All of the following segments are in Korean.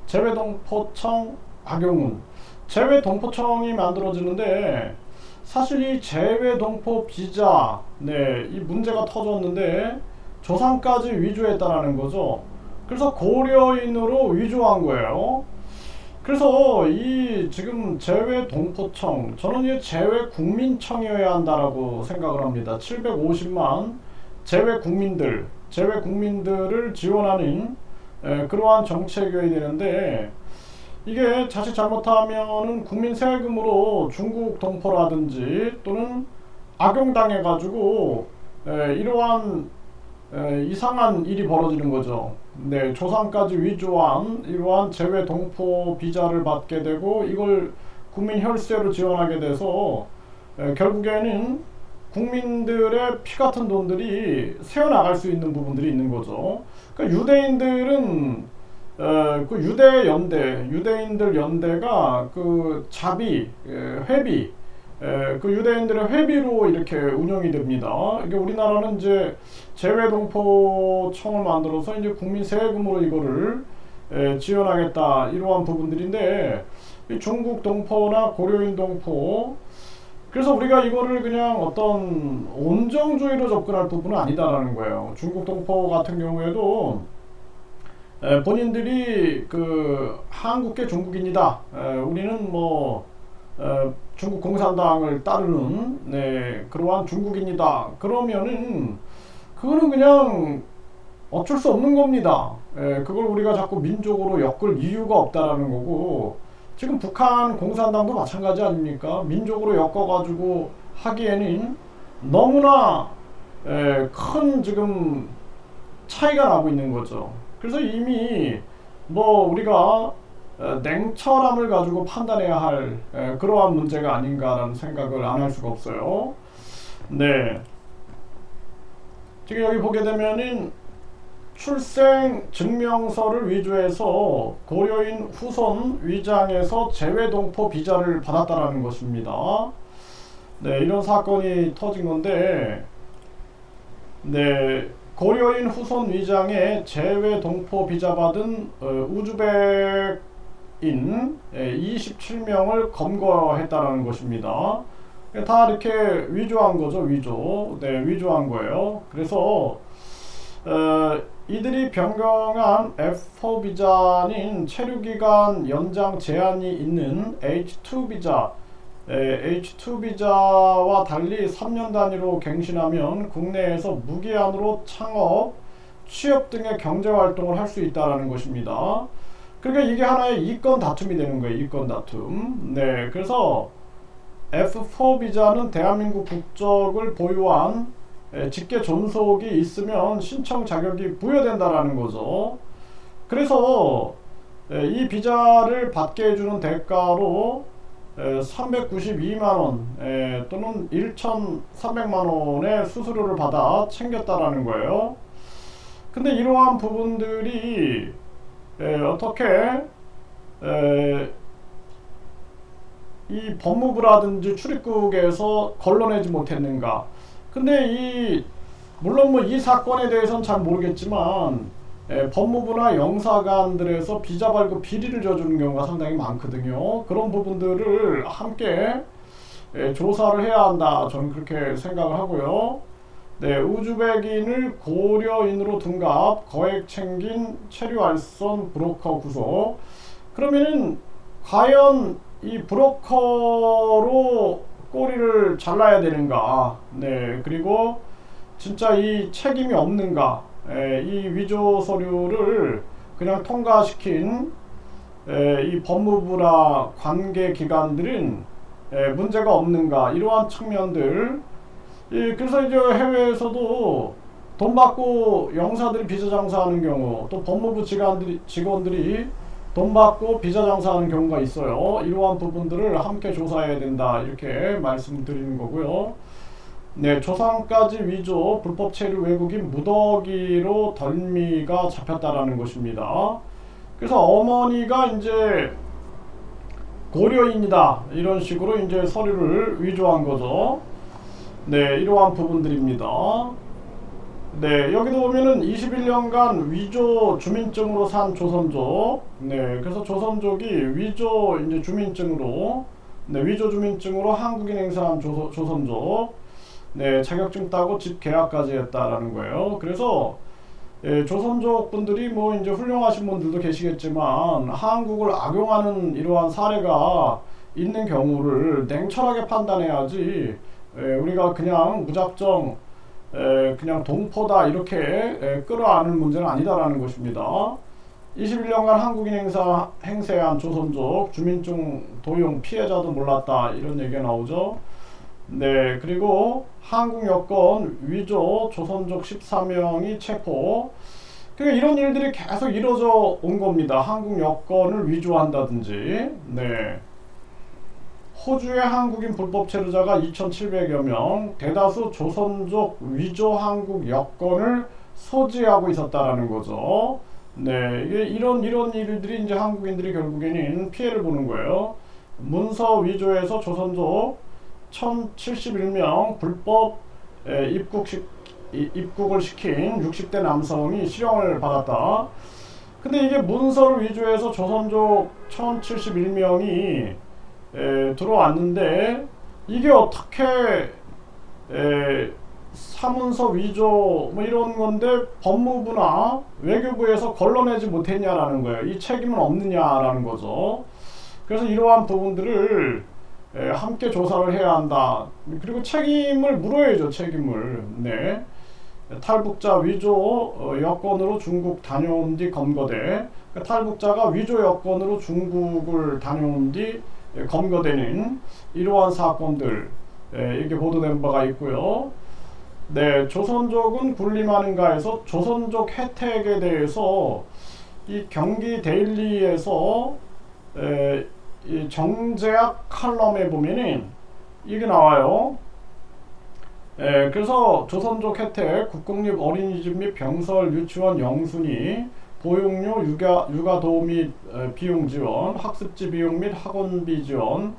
재외동포청 악용문. 재외동포청이 만들어지는데 사실 이 재외동포 비자, 이 문제가 터졌는데 조상까지 위조했다라는 거죠. 그래서 고려인으로 위조한 거예요. 그래서 이 지금 재외동포청, 저는 이 재외국민청이어야 한다라고 생각을 합니다. 750만 재외국민들을 지원하는 그러한 정책이어야 되는데, 이게 자칫 잘못하면은 국민 세금으로 중국 동포라든지 또는 악용당해 가지고 이러한 이상한 일이 벌어지는 거죠. 조상까지 위조한 이러한 재외 동포 비자를 받게 되고 이걸 국민 혈세로 지원하게 돼서 결국에는 국민들의 피 같은 돈들이 새어나갈 수 있는 부분들이 있는 거죠. 그러니까 유대인들은 그 유대인들 연대가 그 자비, 회비, 그 유대인들의 회비로 이렇게 운영이 됩니다. 이게 우리나라는 이제 재외동포청을 만들어서 이제 국민 세금으로 이거를 지원하겠다 이러한 부분들인데, 이 중국 동포나 고려인 동포, 그래서 우리가 이거를 그냥 어떤 온정주의로 접근할 부분은 아니다라는 거예요. 중국 동포 같은 경우에도 본인들이 그 한국계 중국인이다. 우리는 뭐 중국 공산당을 따르는 그러한 중국인이다. 그러면은 그거는 그냥 어쩔 수 없는 겁니다. 그걸 우리가 자꾸 민족으로 엮을 이유가 없다라는 거고, 지금 북한 공산당도 마찬가지 아닙니까? 민족으로 엮어가지고 하기에는 너무나 큰 지금 차이가 나고 있는 거죠. 그래서 이미 뭐 우리가 냉철함을 가지고 판단해야 할 그러한 문제가 아닌가라는 생각을 안 할 수가 없어요. 지금 여기 보게 되면은 출생 증명서를 위조해서 고려인 후손 위장해서 재외동포 비자를 받았다라는 것입니다. 이런 사건이 터진 건데, 고려인 후손 위장에 재외동포 비자 받은 우즈벡인 27명을 검거했다라는 것입니다. 다 이렇게 위조한 거죠. 위조한 거예요. 그래서 이들이 변경한 F4 비자는 체류기간 연장 제한이 있는 H2 비자, H2 비자와 달리 3년 단위로 갱신하면 국내에서 무기한으로 창업, 취업 등의 경제활동을 할 수 있다는 것입니다. 그러니까 이게 하나의 이권 다툼이 되는 거예요. 이권 다툼. 그래서 F4 비자는 대한민국 국적을 보유한 직계 존속이 있으면 신청 자격이 부여된다라는 거죠. 그래서 이 비자를 받게 해주는 대가로 392만원 또는 1,300만원의 수수료를 받아 챙겼다라는 거예요. 근데 이러한 부분들이 어떻게 이 법무부라든지 출입국에서 걸러내지 못했는가. 근데 물론 뭐 이 사건에 대해서는 잘 모르겠지만 법무부나 영사관들에서 비자 발급 비리를 저지르는 경우가 상당히 많거든요. 그런 부분들을 함께 조사를 해야 한다, 저는 그렇게 생각을 하고요. 우즈벡인을 고려인으로 둔갑, 거액 챙긴 체류 알선 브로커 구속. 그러면은 과연 이 브로커로 꼬리를 잘라야 되는가, 그리고 진짜 이 책임이 없는가, 이 위조 서류를 그냥 통과시킨 이 법무부나 관계기관들은 문제가 없는가, 이러한 측면들. 그래서 이제 해외에서도 돈 받고 영사들이 비자 장사하는 경우, 또 법무부 직원들이 돈 받고 비자 장사하는 경우가 있어요. 이러한 부분들을 함께 조사해야 된다, 이렇게 말씀드리는 거고요. 조상까지 위조, 불법 체류 외국인 무더기로 덜미가 잡혔다라는 것입니다. 그래서 어머니가 이제 고려인이다, 이런 식으로 이제 서류를 위조한 거죠. 이러한 부분들입니다. 네, 여기도 보면은 21년간 위조 주민증으로 산 조선족. 네, 그래서 조선족이 위조 이제 주민증으로, 네, 위조 주민증으로 한국인 행세한 조선족. 네, 자격증 따고 집 계약까지 했다라는 거예요. 그래서 예, 조선족 분들이 뭐 이제 훌륭하신 분들도 계시겠지만 한국을 악용하는 이러한 사례가 있는 경우를 냉철하게 판단해야지, 우리가 그냥 무작정 그냥 동포다 이렇게 끌어안을 문제는 아니다라는 것입니다. 21년간 한국인 행세한 조선족 주민증 도용 피해자도 몰랐다 이런 얘기가 나오죠. 네, 그리고 한국 여권 위조 조선족 14명이 체포. 그러니까 이런 일들이 계속 이루어져 온 겁니다. 한국 여권을 위조한다든지. 네. 호주의 한국인 불법 체류자가 2,700여 명, 대다수 조선족 위조 한국 여권을 소지하고 있었다라는 거죠. 네, 이런 일들이 이제 한국인들이 결국에는 피해를 보는 거예요. 문서 위조에서 조선족 1,071명 불법 입국을 시킨 60대 남성이 실형을 받았다. 근데 이게 문서를 위조해서 조선족 1,071명이 들어왔는데 이게 어떻게 사문서 위조 뭐 이런 건데 법무부나 외교부에서 걸러내지 못했냐라는 거예요. 이 책임은 없느냐라는 거죠. 그래서 이러한 부분들을 함께 조사를 해야 한다. 그리고 책임을 물어야죠. 책임을. 네. 탈북자 위조 여권으로 중국 다녀온 뒤 검거돼. 탈북자가 위조 여권으로 중국을 다녀온 뒤 검거되는 이러한 사건들, 이게 보도된 바가 있고요. 네, 조선족은 군림하는가에서 조선족 혜택에 대해서 이 경기 데일리에서 이 정제학 칼럼에 보면은 이게 나와요. 그래서 조선족 혜택, 국공립 어린이집 및 병설, 유치원, 영순위, 보육료, 육아 도움 및 비용 지원, 학습지 비용 및 학원비 지원,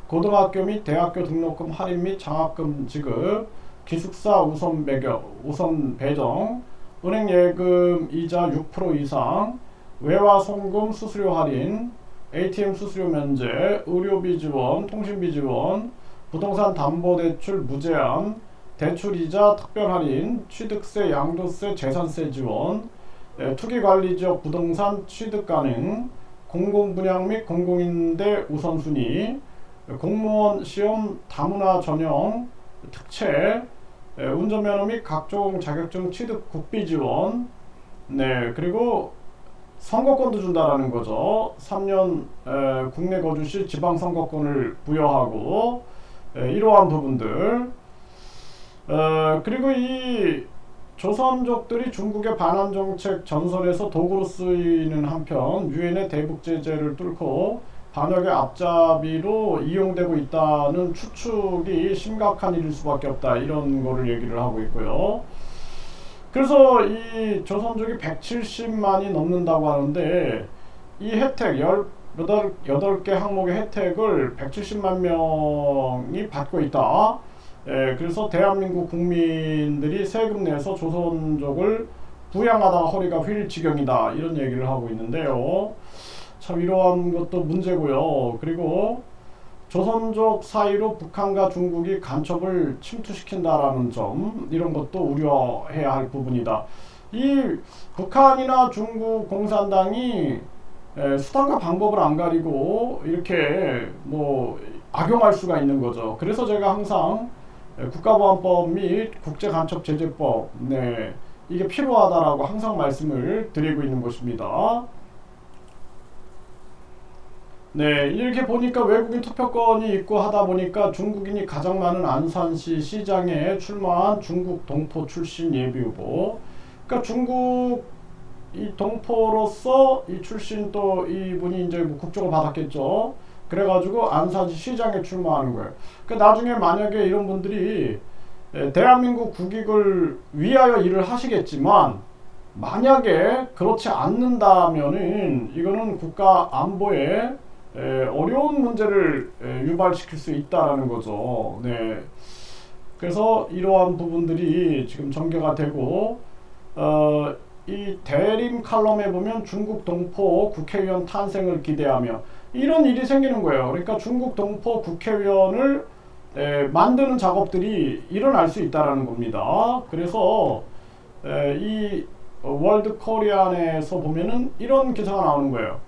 고등학교 및 대학교 등록금 할인 및 장학금 지급, 기숙사 우선 배정, 은행 예금 이자 6% 이상, 외화 송금 수수료 할인, ATM 수수료 면제, 의료비 지원, 통신비 지원, 부동산 담보대출 무제한, 대출이자 특별 할인, 취득세, 양도세, 재산세 지원, 투기관리지역 부동산 취득 가능, 공공분양 및 공공임대 우선순위, 공무원 시험 다문화 전형 특채, 운전면허 및 각종 자격증 취득 국비 지원, 네, 그리고 선거권도 준다라는 거죠. 3년 국내 거주 시 지방 선거권을 부여하고, 이러한 부분들. 그리고 이 조선족들이 중국의 반환 정책 전선에서 도구로 쓰이는 한편 유엔의 대북 제재를 뚫고 반역의 앞잡이로 이용되고 있다는 추측이 심각한 일일 수밖에 없다, 이런 거를 얘기를 하고 있고요. 그래서 이 조선족이 170만이 넘는다고 하는데 이 혜택 18개 항목의 혜택을 170만 명이 받고 있다. 그래서 대한민국 국민들이 세금 내서 조선족을 부양하다가 허리가 휠 지경이다, 이런 얘기를 하고 있는데요. 참 이러한 것도 문제고요. 그리고 조선족 사이로 북한과 중국이 간첩을 침투시킨다라는 점, 이런 것도 우려해야 할 부분이다. 이 북한이나 중국 공산당이 수단과 방법을 안 가리고 이렇게 뭐 악용할 수가 있는 거죠. 그래서 제가 항상 국가보안법 및 국제간첩제재법, 네, 이게 필요하다라고 항상 말씀을 드리고 있는 것입니다. 네, 이렇게 보니까 외국인 투표권이 있고 하다 보니까 중국인이 가장 많은 안산시 시장에 출마한 중국 동포 출신 예비후보. 그러니까 중국 이 동포로서 이 출신 또 이분이 이제 뭐 국적을 받았겠죠. 그래가지고 안산시 시장에 출마하는 거예요. 그러니까 나중에 만약에 이런 분들이 대한민국 국익을 위하여 일을 하시겠지만 만약에 그렇지 않는다면은 이거는 국가 안보에 어려운 문제를 유발시킬 수 있다라는 거죠. 네. 그래서 이러한 부분들이 지금 전개가 되고 이 대림 칼럼에 보면 중국 동포 국회의원 탄생을 기대하며 이런 일이 생기는 거예요. 그러니까 중국 동포 국회의원을 만드는 작업들이 일어날 수 있다라는 겁니다. 그래서 이 월드 코리안에서 보면은 이런 기사가 나오는 거예요.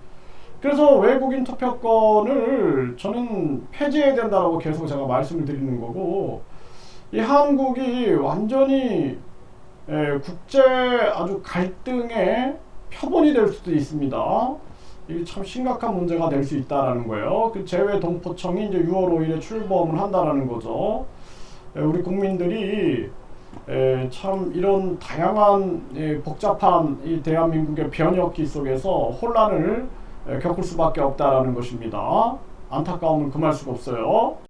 그래서 외국인 투표권을 저는 폐지해야 된다라고 계속 제가 말씀을 드리는 거고, 이 한국이 완전히 국제 아주 갈등의 표본이 될 수도 있습니다. 이게 참 심각한 문제가 될 수 있다라는 거예요. 그 재외동포청이 이제 6월 5일에 출범을 한다라는 거죠. 우리 국민들이 참 이런 다양한 복잡한 이 대한민국의 변혁기 속에서 혼란을 겪을 수밖에 없다라는 것입니다. 안타까움을 금할 수가 없어요.